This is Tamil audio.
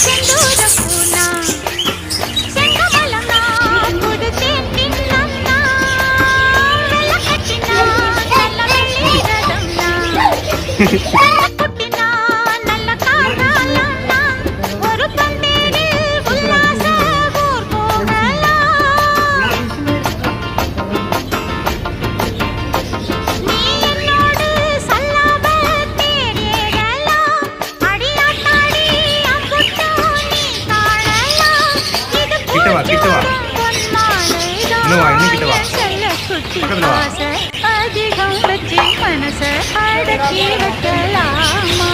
செந்தூர பூனா செங்கமலம் நான் கொடுத்தேன் தின்னம்னா வெள்ள கட்டினா நல்ல வெள்ளி ரதம்னா குட்டினா நல்ல காரணம்னா ஒரு பந்தேரில் உல்லாச ஊர் போகலாம் நீ என்னோடு சல்லாப தேரேறலாம் அடியாத்தாடி அம்புட்டோ நீ காணலாம் இது பூச்சோடும் பொன்மாலைதான் என் செல்ல குட்டி ஆசை அதிகம் வச்சு மனச அடக்கி வைக்கலாமா